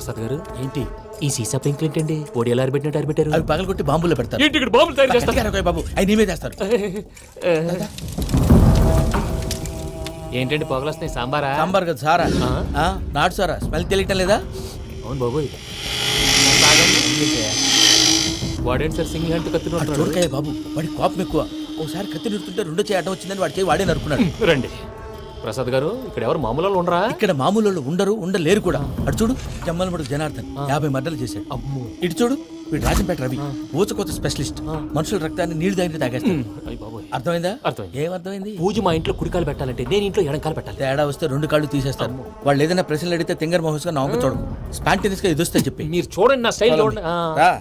ప్రసాద్ గారు ఏంటి ఈ సీసా పెంకులు ఏంటండి ఓడి ఎలా అరబెట్టినట్టు అరబెట్టారు అవి పగలగొట్టి బాంబులో పెడతారు. ఏంటి ఇక్కడ బాంబులు తయారు చేస్తారు గట్టిగా అరవై బాబు, అవి నీవే చేస్తారు. ఏంటండి పొగలు వస్తున్నాయి సాంబారా సాంబార్ కదా సారా, నాటు సారా, స్మెల్ తెలియటం లేదా? అవును బాబోయ్ వాడేంటి సార్ సింగిల్ హ్యాండ్ కత్తి వాడు చూడకాయ బాబు, వాడి కోపం ఎక్కువ. ఒకసారి కత్తి నిరుతుంటే రెండో చేయి అడ్డం వచ్చిందని వాడి చేయి వాడే నరుకున్నాడు. రండి ప్రసాద్ గారు ఇక్కడ ఎవరు మామూలు వాళ్ళు ఉండరా? ఇక్కడ మామూలు వాళ్ళు ఉండరు, ఉండలేరు కూడా. అటు చూడు జమ్మలమడు జనార్దన్ 50 మర్డర్లు చేశాడు. అమ్మో ఇటు చూడు వీడు రాజంపేట రవి, ఊచకోత స్పెషలిస్ట్. మనుషుల రక్తాన్ని నీళ్లు దగ్గర తాగేస్తాడు. అయ్య బాబోయ్ అర్థమైందా? అర్థమైంది. ఏమర్థమైంది? పూజ మా ఇంట్లో కుడికాలు పెట్టాలంటే నేను ఇంట్లో ఎడంకాలు పెట్టాలి. తేడా వస్తే 2 కాళ్ళు తీసేస్తారు. వాళ్ళు ఏదైనా ప్రశ్నలు అడిగితే తింగర్ మహోస్ గా నవ్వు చూడకు, స్పాంటినియస్ గా ఎదుస్తా చెప్పి. మీరు చూడండి నా స్టైల్ చూడండి. రా.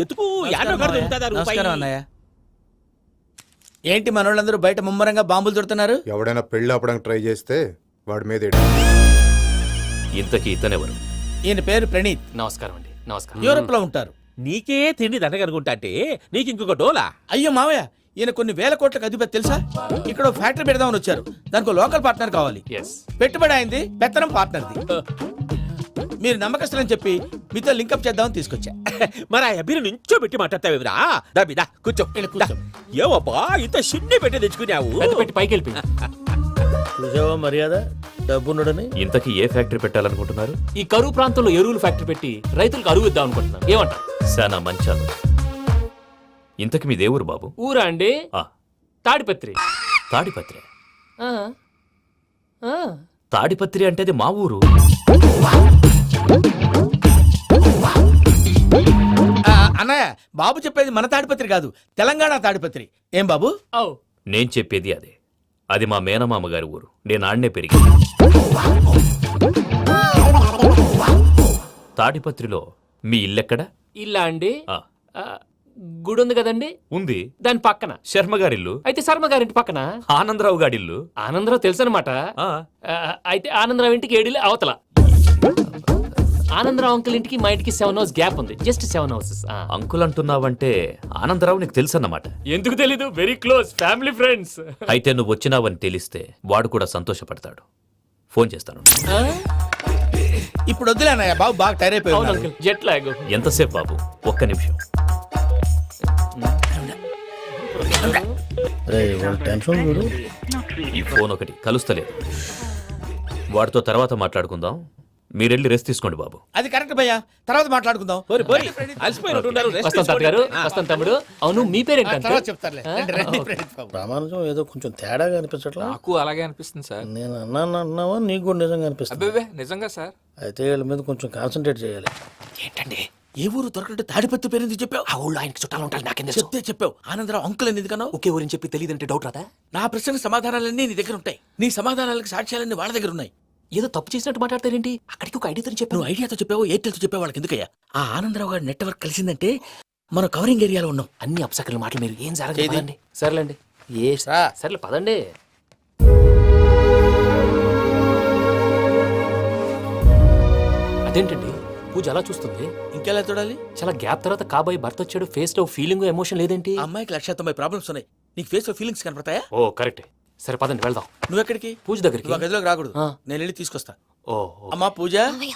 ఎతుకు నమస్కారం అన్నయ్య. ఏంటి మనోళ్ళందరూ బయట ముమ్మరంగా బాంబులు దొరుకుతున్నారు? ఎవడైనా పెళ్లి ఆపడానికి ట్రై చేస్తే వాడి మీద ఇంతకీ ఇతనెవరు? ఈయన పేరు ప్రణీత్, నమస్కారం అండి. నమస్కారం. యూరోప్ లో ఉంటారు. నీకే తిండి దండగనుకుంటా అంటే నీకు ఇంకొక డోలా? అయ్యో మావయ్య, ఈయన కొన్ని వేల కోట్లకు అధిపతి తెలుసా? ఇక్కడ ఫ్యాక్టరీ పెడదామని వచ్చారు. దానికి లోకల్ పార్ట్నర్ కావాలి. ఎస్ పెట్టుబడి అయింది, పెత్తనం పార్ట్నర్ది. మీరు నమ్మకస్తులని చెప్పి మీతో లింకప్ చేద్దామని తీసుకొచ్చా. మరి ఆ అబ్బిని నుంచో పెట్టి మాట్లాడతావురా? దాబిదా కూర్చో. ఇలా కూర్చో. ఏవబ్బా ఇంత షిన్ని పెట్టి తెచ్చుకున్నావు? పెద్ద పెట్టి పైకి వెళ్ళిపోయి చూసావా మర్యాద, డబ్బున్నడని. ఇంతకీ ఏ ఫ్యాక్టరీ పెట్టాలనుకుంటున్నారు? ఈ కరువు ప్రాంతంలో ఎరువులు ఫ్యాక్టరీ పెట్టి రైతులకు అరువు ఇద్దాం అనుకుంటున్నాను. ఏమంటారు? శానా మంచాలు. ఇంతకి మీ దేవురు బాబు? ఊరా అండి? ఆ, తాడిపత్రి. తాడిపత్రి. ఆ, ఆ. తాడిపత్రి అంటే అది మా ఊరు. అన్నయ్య, బాబు చెప్పేది మన తాడిపత్రి కాదు, తెలంగాణ తాడిపత్రి. ఏం బాబు? ఔ. నేను చెప్పేది అదే. అది మా మేనమామ గారి ఊరు. నేను ఆడనే పెరిగి. తాడిపత్రిలో మీ ఇల్లెక్కడ? ఇల్లా అండి? ఆ, ఆ, గుడి ఉంది కదండి, ఉంది. దాని పక్కన. శర్మ గారిల్లు. అయితే శర్మ గారింటి పక్కన ఆనందరావు గారిల్లు. ఆనందరావు తెలుసు అనమాట. ఆ, అయితే ఆనందరావు ఇంటికి 7 అవతల. ఆనందరావు అంకుల్ ఇంటికి మా ఇంటికి 7 hours గ్యాప్ ఉంది. Just 7 hours. అంకుల్ అంటున్నావంటే ఆనందరావు నీకు తెలుసన్నమాట. ఎందుకు తెలీదు? Very close family friends. అయితే నువ్వు వచ్చినావని తెలిస్తే వాడు కూడా సంతోషపడతాడు. ఫోన్ చేస్తాను. ఇప్పుడు వద్దులే అన్నయ్య, బాబు బాగా టైర్ అవును అయిపోయి. Uncle, jet lag. ఎంతసేపు బాబు? ఒక్క నిమిషం. ఈ ఫోన్ ఒకటి కలుస్తలేదు. వాడితో తర్వాత మాట్లాడుకుందాం. మీరెళ్ళి రెస్ట్ తీసుకోండి బాబు. అది కరెక్ట్ భయ్యా, తర్వాత మాట్లాడుకుందాం. అలసిపోయినట్టున్నారు. rest వస్తాం తాత గారు, వస్తాం తమ్ముడు. అవును మీ పేరేంటి తర్వాత అంకుల్? చెప్తారులే. రండి, రండి, ప్రణీత్ బాబు. ప్రామాణికం ఏదో కొంచెం తేడాగా అనిపించట్లా? నాకు అలాగే అనిపిస్తుంది సార్. నేను అన్నావా నీకు కూడా నిజంగా అనిపిస్తుంది? అబ్బే నిజంగా సార్. అయితే వీళ్ళ మీద కొంచెం కాన్సన్ట్రేట్ చేయాలి. ఏంటండి ఏ ఊరు దొరకట్టు తాడిపత్రి పేరు ఎందుకు చెప్పావు? ఆ ఊళ్ళో ఆయనకి చుట్టాలు ఉంటారు. నాకేం తెలుసు? చెప్తే చెప్పావు. ఆనందరావు అంకుల్ అని ఎందుకన్నావు? ఒకే ఊరిని చెప్పి తెలియదంటే డౌట్ రాదా? నా ప్రశ్నకు సమాధానాలన్నీ నీ దగ్గర ఉంటాయి. నీ సమాధానాలకు సాక్ష్యాలన్నీ వాళ్ళ దగ్గర ఉన్నాయి. ఏదో తప్పు చేసినట్టు మాట్లాడతారేంటి? అక్కడికి ఒక ఐడియాతో చెప్పాను. నువ్వు ఐడియాతో చెప్పావు, ఎయిర్టెల్తో చెప్పావు, వాళ్ళకి ఎందుకయ్యా? ఆ ఆనందరావు గారి నెట్వర్క్ కలిసిందంటే మనం కవరింగ్ ఏరియాలో ఉన్నాం. అన్ని అప్సకల మాటలు మీరు ఏం ఏది? జరగదండి. సర్లేండి. సర్లే పదండి. అదేంటండి పూజ అలా చూస్తుంది? ఇంకెలా చూడాలి? చాలా గ్యాప్ తర్వాత కాబోయే భర్త వచ్చాడు. ఫేస్ లో ఫీలింగ్ ఎమోషన్ లేదేంటి? ఆ అమ్మాయికి 190 ప్రాబ్లమ్స్ ఉన్నాయి. నీకు ఫేస్ లో ఫీలింగ్స్ కనపడతాయా? ఓ కరెక్ట్. సరే పదండి వెళ్దాం. నువ్వెక్కడికి? పూజ దగ్గరికి. నువ్వు ఆ గదిలోకి రాకూడదు. ఆ. నేను వెళ్ళి తీసుకొస్తా. ఓ అమ్మా పూజ, మావయ్య,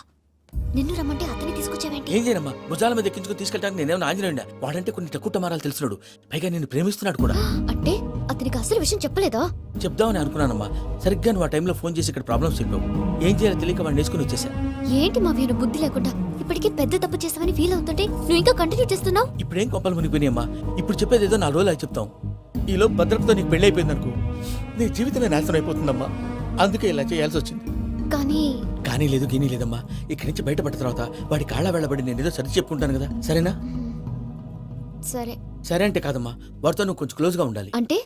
నిన్ను రమ్మంటే అతన్ని తీసుకొచ్చావేంటి? ఏం చేయనమ్మా, భుజాల మీద ఎక్కించుకుని తీసుకెళ్ళడానికి నేనేమన్నా ఆంజనేయుడా? వాడంటే కొన్ని తక్కువ టమారాలు తెలిసినాడు, పైగా నేను ప్రేమిస్తున్నాడు కూడా. అంటే అతనికి అసలు విషయం చెప్పలేదా? చెప్దామని అనుకున్నానమ్మా. సరిగ్గా నువ్వు ఆ టైంలో ఫోన్ చేసి ఇక్కడ ప్రాబ్లమ్స్ చెప్పావు. ఏం చేయాలో తెలియక వాడిని వేసుకుని వచ్చేసా. ఏంటి మావయ్య నువ్వు బుద్ధి లేకుండా ఇప్పటికీ పెద్ద తప్పు చేసావని ఫీల్ అవుతుంటే నువ్వు ఇంకా కంటిన్యూ చేస్తున్నావు? ఇప్పుడేం కొంపలు మునిగిపోయినాయమ్మా. ఇప్పుడు చెప్పేది ఏదో 4 రోజులు చెప్తాం. ఈలో భద్రతతో నీకు పెళ్లి అయిపోయింది అనుకో, నీ జీవితమే నాశనం అయిపోతుందమ్మా. అందుకే ఇలా చేయాల్సి వచ్చింది. కానీ లేదు గీనీ లేదమ్మా. ఇక్కడి నుంచి బయటపడ్డ తర్వాత వాడి కాళ్ళ వెళ్ళబడి నేను ఏదో సరి చెప్పుకుంటాను కదా, సరేనా? సరే. సరే అంటే కాదమ్మా, వాడితో నువ్వు కొంచెం క్లోజ్గా ఉండాలి. అంటే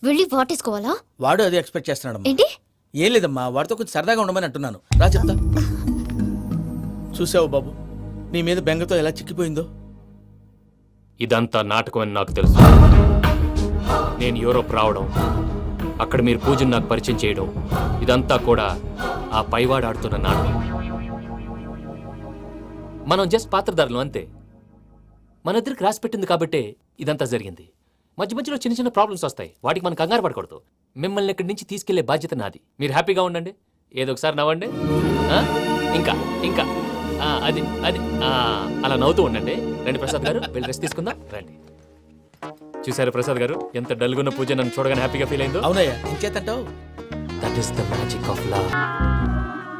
వెళ్ళి వాటేసుకోవాలా? వాడు అదే ఎక్స్పెక్ట్ చేస్తున్నాడమ్మా. ఏంటి? ఏం లేదమ్మా, వాడితో కొంచెం సరదాగా ఉండమని అంటున్నాను. రా చెప్తా. చూసావు బాబు, నీ మీద బెంగతో ఎలా చిక్కిపోయిందో. ఇదంతా నాటకం అని నాకు తెలుసు. నేను యూరోప్ రావడం, అక్కడ మీరు పూజను నాకు పరిచయం చేయడం, ఇదంతా కూడా ఆ పైవాడు ఆడుతున్న నాటకం. మనం జస్ట్ పాత్రధారులు అంతే. మన ఇద్దరికి రాసి పెట్టింది కాబట్టే ఇదంతా జరిగింది. మధ్య మధ్యలో చిన్న చిన్న ప్రాబ్లమ్స్ వస్తాయి, వాటికి మనం కంగారు పడకూడదు. మిమ్మల్ని ఇక్కడి నుంచి తీసుకెళ్లే బాధ్యత నాది. మీరు హ్యాపీగా ఉండండి, ఏదో ఒకసారి నవ్వండి. ఇంకా ఇంకా అది అది అలా నవ్వుతూ ఉండండి. రండి ప్రసాద్ గారు, వెళ్ళి రెస్ట్ తీసుకుందాం. రండి. చూసారు ప్రసాద్ గారు, ఎంత డల్గున్న పూజ నన్ను చూడగానే హ్యాపీగా ఫీల్ అయిందో. అవునయ్యా, ఇంకేతంటావు? That is the magic of love.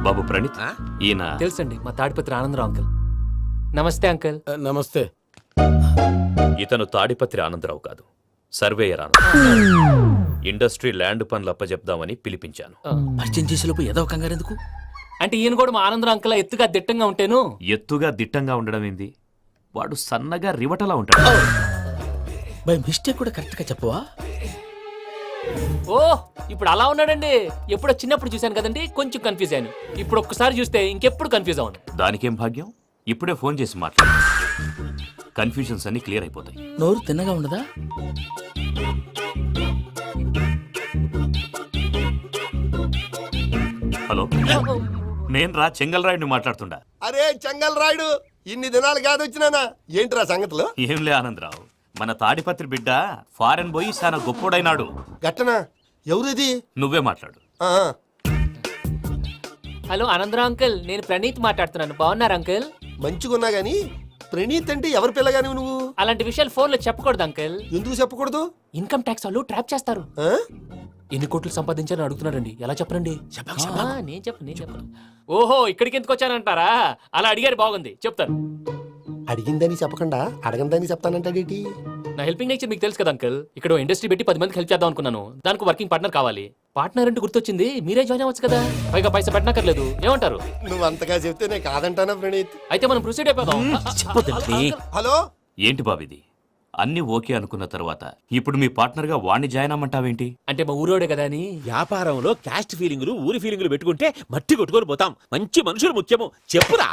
బాబు ప్రణీత్, ఈయన తెలుసండి, మా తాడిపత్రి ఆనందరావు అంకుల్. నమస్తే అంకుల్. నమస్తే. ఇతను తాడిపత్రి ఆనందరావు కాదు, సర్వేయర్ ఆనందరావు. ఇండస్ట్రీ ల్యాండ్ పనులు అప్పజెప్దామని పిలిపించాను. పరిచయం చేసేలోపు ఏదో కంగారు ఎందుకు? అంటే ఈయన కూడా మా ఆనందరావు అంకుల్ ఎత్తుగా దిట్టంగా ఉంటాను. ఎత్తుగా దిట్టంగా ఉండడం ఏంది, వాడు సన్నగా రివటలా ఉంటాడు. బై మిస్టేక్ కూడా కరెక్ట్ గా చెప్పవా? ఓ ఇప్పుడు అలా ఉన్నాడండి. ఎప్పుడో చిన్నప్పుడు చూశాను కదండి, కొంచెం కన్ఫ్యూజ్ అయ్యాను. ఇప్పుడు ఒక్కసారి చూస్తే ఇంకెప్పుడు కన్ఫ్యూజ్ అవ్వను. దానికేం భాగ్యం, ఇప్పుడే ఫోన్ చేసి మాట్లాడు. కన్ఫ్యూజన్స్ అన్ని క్లియర్ అయిపోతాయి. నోరు తిన్నగా ఉండదా? హలో, నేను రా చెంగల్ రాయుడిని మాట్లాడుతుండా. అరే చెంగల్ రాయుడు, ఇన్ని దినాలు కాదు వచ్చినానా? ఏంట్రా సంగతులు? ఏంలే ఆనందరావు, మన తాడిపత్రి బిడ్డ ఫారెన్ పోయి చాలా గొప్పోడైనాడు. గట్టనా? ఎవరిది? నువ్వే మాట్లాడు. ఆ, హలో ఆనందరావు అంకుల్, నేను ప్రణీత్ మాట్లాడుతున్నాను. బాగున్నారు అంకుల్? మంచిగున్నా గాని ప్రణీత్ అంటే ఎవరి పిల్లగాని నువ్వు? అలాంటి విషయాలు ఫోన్లో చెప్పకూడదు అంకుల్. ఎందుకు చెప్పకూడదు? ఇన్కమ్ ట్యాక్స్ వాళ్ళు ట్రాప్ చేస్తారు. ఆ? ఎన్ని కోట్లు సంపాదించాలని అడుగుతున్నాడండి. ఎలా చెప్పరండి? నేను చెప్పను. ఓహో, ఇక్కడికి ఎందుకు వచ్చానంటారా? అలా అడిగారు, బాగుంది, చెప్తాను. అడిగిందని చెప్పకుండా అడగందని చెప్తానంటాడేటి? నా హెల్పింగ్ నేచర్ మీకు తెలుసు కదా అంకుల్. ఇక్కడ ఇండస్ట్రీ పెట్టి 10 మందికి హెల్ప్ చేద్దాం అనుకున్నాను. దానికి వర్కింగ్ పార్ట్నర్ కావాలి. పార్ట్నర్ అంటే గుర్తొచ్చింది, మీరే జాయిన్ అవ్వచ్చు కదా. పైగా పైసా పెట్టనక్కర్లేదు. ఏమంటారు? నువ్వు అంతగా చెప్తే నేను కాదంటానా ప్రణీత్? అయితే మనం ప్రొసీడ్ అయిపోదాం. చెప్పొద్దండి. హలో, ఏంటి బాబిది, అన్ని ఓకే అనుకున్న తర్వాత ఇప్పుడు మీ పార్ట్నర్ గా వాణ్ణి జాయిన్ అమ్మంటావేంటి? అంటే మా ఊరోడే కదా అని. వ్యాపారంలో క్యాస్ట్ ఫీలింగులు, ఊరి ఫీలింగులు పెట్టుకుంటే మట్టి కొట్టుకొని పోతాం. మంచి మనుషులు ముఖ్యము. చెప్పురా.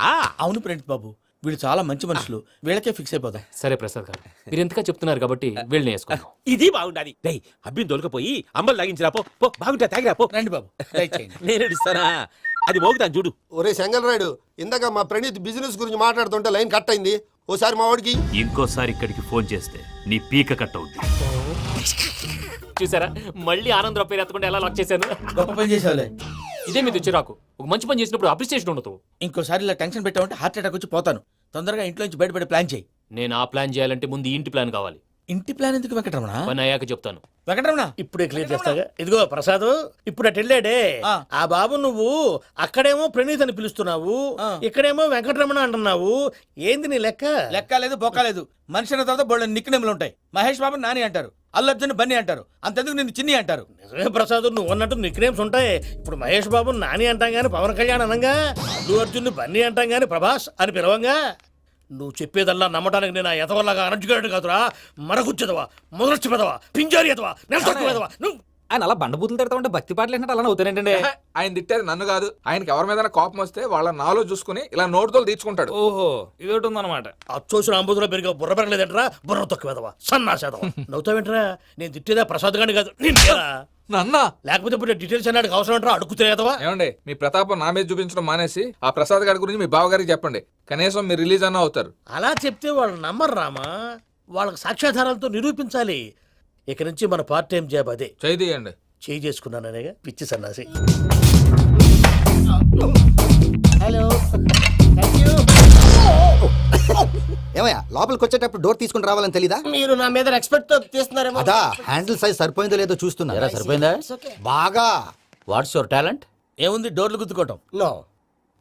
అవును ప్రణీత్ బాబు, వీళ్ళు చాలా మంచి మనుషులు. వీళ్ళకే ఫిక్స్ అయిపోదాం. సరే ప్రసాద్ గారు, మీరు ఎంతగా చెప్తున్నారు కాబట్టి వీళ్ళని వేసుకుందాం. ఇది బాగుండాలి. డై అబ్బిని దొలకపోయి అమ్మలు లాగించిరా పో. పో, బాగుంటా తాగిరా పో. రండి బాబు, దయచేయండి. నేను ఇస్తానా? అది మోగుతాను చూడు. ఒరే చెంగల్ రాయుడు, ఇందాక మా ప్రణీత్ బిజినెస్ గురించి మాట్లాడుతుంటే లైన్ కట్ అయింది. ఓసారి మా వాడికి. ఇంకోసారి ఇక్కడికి ఫోన్ చేస్తే నీ పీక కట్ అవుద్ది. చూసారా, మళ్ళీ ఆనందరావు పేరు ఎత్తకుండా ఎలా లాక్ చేశాను. గొప్ప పని చేసేవాళ్ళే. ఇదే మీద చిరాకు. ఒక మంచి పని చేసినప్పుడు అప్రిసియేషన్ ఉండదు. ఇంకోసారి ఇలా టెన్షన్ పెట్టామంటే హార్ట్ అటాక్ వచ్చి పోతాను. తొందరగా ఇంట్లో నుంచి బయటపడే ప్లాన్ చేయి. నేను ఆ ప్లాన్ చేయాలంటే ముందు ఈ ఇంటి ప్లాన్ కావాలి. ఇంటి ప్లాన్ ఎందుకు వెంకటరమణ? పని అయ్యాక చెప్తాను. వెంకటరమణ, ఇప్పుడే క్లియర్ చేస్తాగా. ఇదిగో ప్రసాద్, ఇప్పుడు అటు వెళ్ళాడే ఆ. ఆ బాబు, నువ్వు అక్కడేమో ప్రణీత్ అని పిలుస్తున్నావు, ఆ. ఇక్కడేమో వెంకటరమణ అంటున్నావు. ఏంది నీ లెక్క? లెక్క లేదు, బొక్క లేదు. మనిషి అన్న తర్వాత బోళ్ళ నిక్నెములు ఉంటాయి. మహేష్ బాబు నాని అంటారు, అల్లు అర్జున్ బన్నీ అంటారు, అంతెందుకు నిన్ను చిన్ని అంటారు. నిజమే ప్రసాద్, నువ్వు అన్నట్టు నిక్నేమ్స్ ఉంటాయి. ఇప్పుడు మహేష్ బాబు నాని అంటాం గాని పవన్ కళ్యాణ్ అనంగా, అల్లు అర్జున్ బన్నీ అంటాం గాని ప్రభాస్ అని పిలవంగా. నువ్వు చెప్పేదల్లా నమ్మటానికి నేను ఆ ఎతవల్లాగా అనర్జుగాడు కాదురా. మరగుచ్చదవా, మొదలచ్చి పెదవా, పింజారి ఎదవా, నెలసొక్కు పెదవా నువ్వు. ఆయన అలా బండబూతులు తిడతా ఉంటే భక్తి పాటలు ఏంటంటే అలా అవుతానంటే. ఆయన తిట్టేది నన్ను కాదు. ఆయనకి ఎవరి మీద కోపం వస్తే వాళ్ళ నాలో చూసుకుని ఇలా నోటుతో తీర్చుకుంటాడు. ఓహో, ఇదొకటి ఉందన్నమాట. అచ్చోసిన అంబుధులో పెరిగా బుర్ర పెరగలేదంటరా. బుర్ర తొక్కు వెదవా, సన్నాసేదవా. నవ్వుతావేంట్రా? నేను తిట్టేదా ప్రసాద్ గాని కాదు, నిన్నేరా. నన్నా లేకపోతే ఇప్పుడు డీటెయిల్స్ అన్నాడు అవసరం అంటారా? అడుగుతాయేదవా. ఏమండి, మీ ప్రతాపం నా మీద చూపించడం మానేసి ఆ ప్రసాద్ గారి గురించి మీ బావగారికి చెప్పండి. కనీసం మీరు రిలీజ్ అన్న అవుతారు. అలా చెప్తే వాళ్ళు నమ్మరు రామా. వాళ్ళకి సాక్ష్యాధారాలతో నిరూపించాలి. ఇక నుంచి మన పార్ట్ టైం జాబ్ అదే. చేయండి. చేయి చేసుకున్నాననేగా పిచ్చి సన్నాసి. హలో, ఏమయ్యా లోపలికి వచ్చేటప్పుడు డోర్ తీసుకుని రావాలని తెలీదా? మీరు నా మీద ఎక్స్పెక్ట్ తో తీస్తున్నారేమో. అదా హ్యాండిల్ సైజ్ సరిపోయిందో లేదో చూస్తున్నా. సరిపోయిందా? బాగా. What's your talent? ఏముంది, డోర్లు గుద్దుకోవటం. No,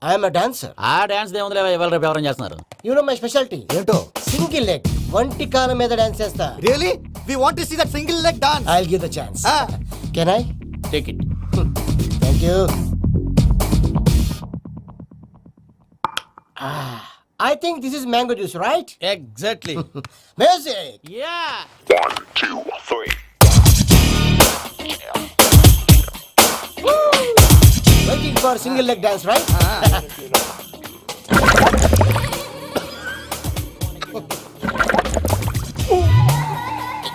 I'm dancer. ఆ డాన్స్ దేవుందిలే, ఎవరు రేపు ఎవరైనా చేస్తున్నారు. You know my speciality. ఏంటో? సింగిల్ లెగ్, వంటి కాలం మీద డాన్స్ చేస్తా. Really we want to see that single leg dance. I will give the chance. Can I take it. Thank you. I think this is mango juice, right? Exactly. Music. Yeah. Waiting for single leg dance, right?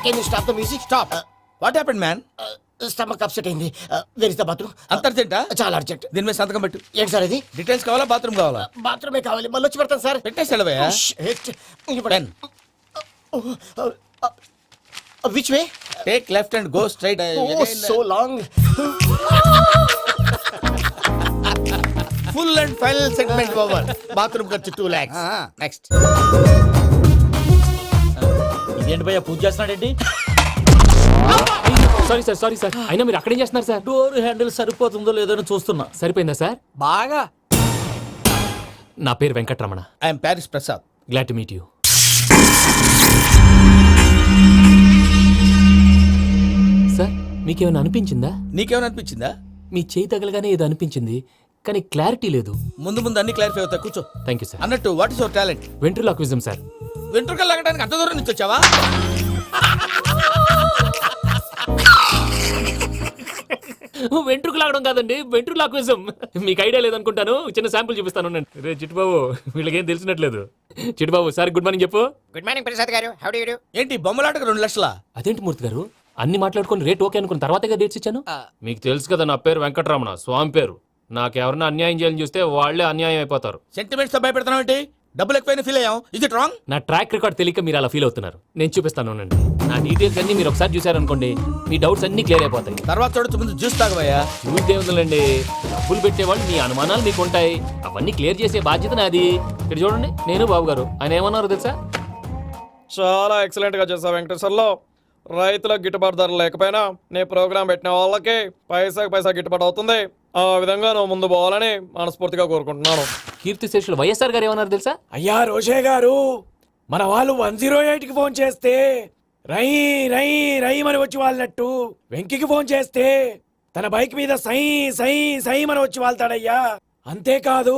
Can you stop the music? Stop. What happened man? Stomach upset అయింది. Where is the bathroom? అంత అర్జెంటా? చాలా urgent. దీని మీద సంతకం పెట్టు. ఏంటి sir ఇది? డీటెయిల్స్ కావాలా, బాత్రూమ్ కావాలా? బాత్రూమే కావాలి. మళ్ళీ వచ్చి పెడతాను సార్. పెట్టేసి వెళ్ళవయ్యా. Pen. Which way? Take left and go straight. Oh, so long. Full and final segment over. Bathroom ఖర్చు 2 lakhs. నెక్స్ట్. ఇదేంటి భయ్యా పూజ చేస్తున్నాడేంటి? సారీ సార్ అయినా మీరు అక్కడేం చేస్తున్నారు సార్? డోర్ హ్యాండిల్ సరిపోతుందో లేదో అని చూస్తున్నా. సరిపోయిందా సార్? బాగా. నా పేరు Venkataramana. I am Paris Prasad. Glad to meet you. Sir మీకేమైనా అనిపించిందా? నీకేమైనా అనిపించిందా? మీ చేయి తగలగానే ఏదో అనిపించింది కానీ క్లారిటీ లేదు. ముందు ముందు అన్ని క్లారిఫై అవుతాయి, కూర్చో. Thank you sir. అన్నట్టు what is your talent? Ventriloquism sir. వెంట్రుకలు లాగడానికి అంత దూరం నుంచి వచ్చావా? వెంట్రుకు లాగడం కాదండి, వెంట్రులాక్విజం. మీకు ఐడియా లేదనుకుంటాను, చిన్న శాంపుల్ చూపిస్తాను. రే చిట్టుబాబు, వీళ్ళకేం తెలిసినట్లేదు. చిట్టుబాబు సార్ గుడ్ మార్నింగ్ చెప్పు. Good morning Prasad garu, how do you do? ఏంటి బొమ్మలాటకు 2 లక్షలా? అదేంటి మూర్తి గారు, అన్ని మాట్లాడుకుని రేట్ ఓకే అనుకున్న తర్వాతగా డేట్స్ ఇచ్చాను. మీకు తెలుసు కదా నా పేరు వెంకటరమణ, స్వామి పేరు. నాకెవరన్నా అన్యాయం చేయాలని చూస్తే వాళ్ళే అన్యాయం అయిపోతారు. సెంటిమెంట్స్ తో భయపెడతావు ఏంటి? డబ్బులు ఎక్కువైనా ఫీల్ అయ్యాం. ఇది రాంగ్. నా ట్రాక్ రికార్డ్ తెలియక మీరు అలా ఫీల్ అవుతున్నారు. నేను చూపిస్తాను ఉండండి. నా డీటెయిల్స్ అన్ని మీరు ఒకసారి చూసారనుకోండి, మీ డౌట్స్ అన్ని క్లియర్ అయిపోతాయి. తర్వాత చూడొచ్చు, ముందు జ్యూస్ తాగవయ్యా. చూస్తే ఉందండి, డబ్బులు పెట్టేవాళ్ళు మీ అనుమానాలు మీకు ఉంటాయి, అవన్నీ క్లియర్ చేసే బాధ్యత నాది. ఇక్కడ చూడండి, నేను బాబు గారు. ఆయన ఏమన్నారు తెలుసా? చాలా ఎక్సలెంట్ గా చేసావు వెంకటేశ్వర్లో. రైతులకు గిట్టుబాటు ధర లేకపోయినా నీ ప్రోగ్రాం పెట్టిన వాళ్ళకి పైసాకి పైసా గిట్టుబాటు అవుతుంది. ఆ విధంగా నువ్వు ముందు పోవాలని మనస్ఫూర్తిగా కోరుకుంటున్నాను. కీర్తి శేషులు వైఎస్ఆర్ గారు ఏమన్నారు తెలుసా? అయ్యా రోషే గారు, మన వాళ్ళు 108కి ఫోన్ చేస్తే రై రై రై అని వచ్చి వాళ్ళనట్టు, వెంకికి ఫోన్ చేస్తే తన బైక్ మీద సై సై సై అని వచ్చి వాళ్తాడయ్యా. అంతేకాదు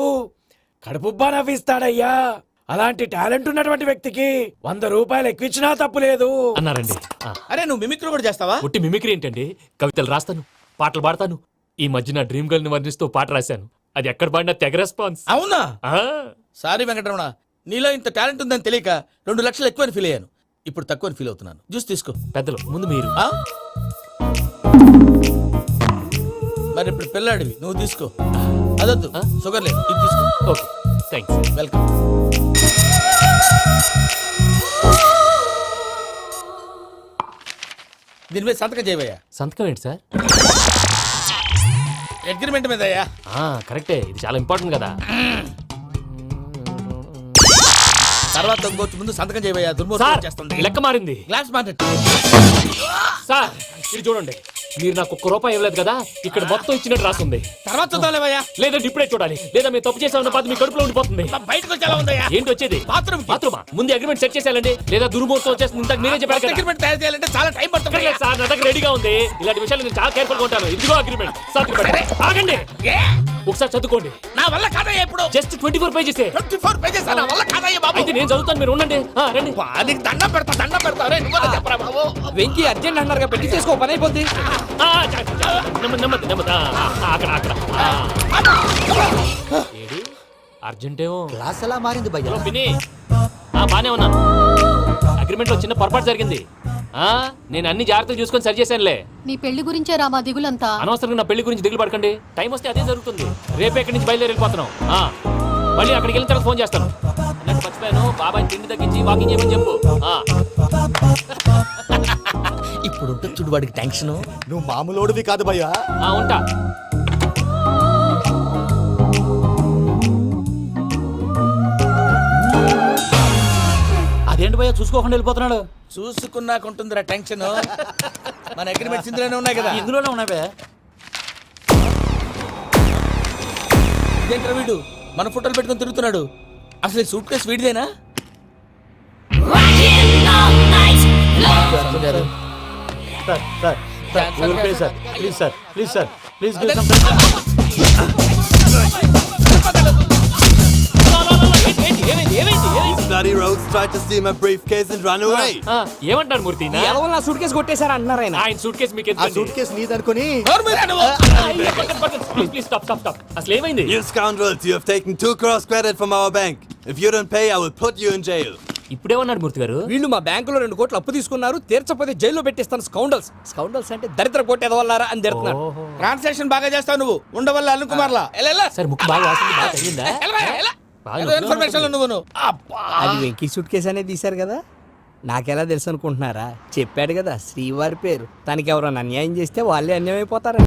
కడుపుబ్బా నవ్విస్తాడయ్యా. అలాంటి టాలెంట్ ఉన్నటువంటి వ్యక్తికి 100 రూపాయలు ఎక్కువిచ్చినా తప్పు లేదు అన్నారండి. అరే నువ్వు మిమిక్రీ కూడా చేస్తావా? ఒట్టి మిమిక్రీ ఏంటండి, కవితలు రాస్తాను, పాటలు పాడతాను. ఈ మధ్య నా డ్రీమ్ గర్ల్ ని వర్ణిస్తూ పాట రాశాను. అది ఎక్కడ పాడినా తెగ రెస్పాన్స్. అవునా? ఆ, సారీ వెంకటరమణ, నీలో ఇంత టాలెంట్ ఉందని తెలియక 2 లక్షలు ఎక్కువని ఫీల్ అయ్యాను. ఇప్పుడు తక్కువని ఫీల్ అవుతున్నాను. జ్యూస్ తీసుకో. పెద్దలు ముందు మీరు. ఆ? మరి ఇప్పుడు పిల్లాడివి, నువ్వు తీసుకో. అదొద్దు, షుగర్ లేదు, ఇది తీసుకో. Okay thanks. వెల్కమ్. దీని మీద సంతకం చేయవయ్యా. సంతకం ఏంటి సార్? అగ్రిమెంట్ మీద అయ్యా. కరెక్టే, ఇది చాలా ఇంపార్టెంట్ కదా. తర్వాత ఇంకొచ్చి ముందు సంతకం చేయవయ్యా. సార్ దుర్మోహం చేస్తుంది. లెక్క మారింది. Glass market. సార్ ఇది చూడండి, మీరు నాకు 1 రూపాయి ఇవ్వలేదు కదా, ఇక్కడ మొత్తం ఇచ్చినట్టు రాస్తుంది. తర్వాత చూద్దాంలేవయ్యా. లేదంటే ఇప్పుడే చూడాలి, లేదా మీరు తప్పు చేసామన్న బాధ మీ కడుపులో ఉండిపోతుంది. బయటకు వచ్చేలా ఉందయ్యా. ఏంటి వచ్చేది? బాత్రూమ్. బాత్రూమా? ముందు అగ్రిమెంట్ సెట్ చేసేయాలండి, లేదా దుర్మూర్తం వచ్చేస్తుంది. ఇంతకు మీరే చెప్పారు కదా. అగ్రిమెంట్ తయారు చేయాలంటే చాలా టైం పడుతుంది. లేదు సార్, నా దగ్గర రెడీగా ఉంది. ఇలాంటి విషయాలు నేను చాలా కేర్ఫుల్ గా ఉంటాను. ఇదిగో అగ్రిమెంట్. ఆగండి, ఒకసారి చదువుకోండి. నా వల్ల కాదయ్యా. ఇప్పుడు జస్ట్ 24 పేజెస్. 24 పేజెస్ నా వల్ల కాదయ్యా బాబు. అయితే నేను చదువుతాను, మీరు ఉండండి. రండి. నీకు దండం పెడతా. రే నువ్వు చెప్పరా బాబు. వెంకీ అర్జెంట్ అన్నారు, పెట్టి చేసుకో, పని అయిపోద్ది. నెమ్మది. అక్కడ ఏడి అర్జెంటేమో. క్లాస్ ఎలా మారింది భయ్యా? హలో పిన్ని, బానే ఉన్నాను. అగ్రిమెంట్ లో చిన్న పొరపాటు జరిగింది. నేను అన్ని జాగ్రత్తలు చూసుకొని సరి చేశానులే. నీ పెళ్లి గురించే రామా దిగులంతా. అనవసరంగా నా పెళ్లి గురించి దిగులు పడకండి. టైం వస్తే అదే జరుగుతుంది. రేపే ఇక్కడి నుంచి బయలుదేరి వెళ్ళిపోతున్నాం. మళ్ళీ అక్కడికి వెళ్ళిన తర్వాత ఫోన్ చేస్తాను. అన్నట్టు మర్చిపోయాను, బాబాయ్ తిండి తగ్గించి వాకింగ్ చేయమని చెప్పు. ఇప్పుడు ఉంటుంది చూడు వాడికి టెన్షన్. నువ్వు మామూలోడివి కాదు భయ్యా. ఉంటా. అదేంటి భయ్యా చూసుకోకుండా వెళ్ళిపోతున్నాడు? చూసుకున్నాకుంటుందిరా టెన్షన్. మన అగ్రిమెంట్స్ ఇందులోనే ఉన్నాయి కదా. ఇందులోనే ఉన్నాయి భయ్యా. ఇదేంట్రా వీడు మన ఫోటోలు పెట్టుకొని తిరుగుతున్నాడు? అసలు సూట్ కేసు వీడిదేనా? ఏమంటారు మూర్తి? నా సూట్ కేసు కొట్టేశారు అంటున్నారు ఆయన. ఆయన సూట్ కేసు మీకు ఆ సూట్ కేసు నీదనుకుని. Please stop. అసలు ఏమైంది? You scoundrels, you have taken 2 crores credit from our bank. If you don't pay, I will put you in jail. ఇప్పుడేమన్నాడు మూర్తి గారు? వీళ్ళు మా బ్యాంకులో 2 కోట్లు అప్పు తీసుకున్నారు, తీర్చకపోతే జైల్లో పెట్టిస్తాను. స్కౌండల్స్ అంటే దరిద్ర కోట ఎదవల్లారా అని తిడుతున్నారు. ట్రాన్సాక్షన్ బాగా చేస్తావు నువ్వు. ఉండవల్ల అల్లు కుమార్లా. సార్ ముక్కు బాగా వాసింది, బాగా తగిలిందా? ఇన్ఫర్మేషన్ నువ్వు. అది వెంకీ సూట్ కేసు అనేది తీశారు కదా, నాకెలా తెలుసు అనుకుంటున్నారా? చెప్పాడు కదా శ్రీవారి పేరు. తనకి ఎవరైనా అన్యాయం చేస్తే వాళ్ళే అన్యాయం అయిపోతారు.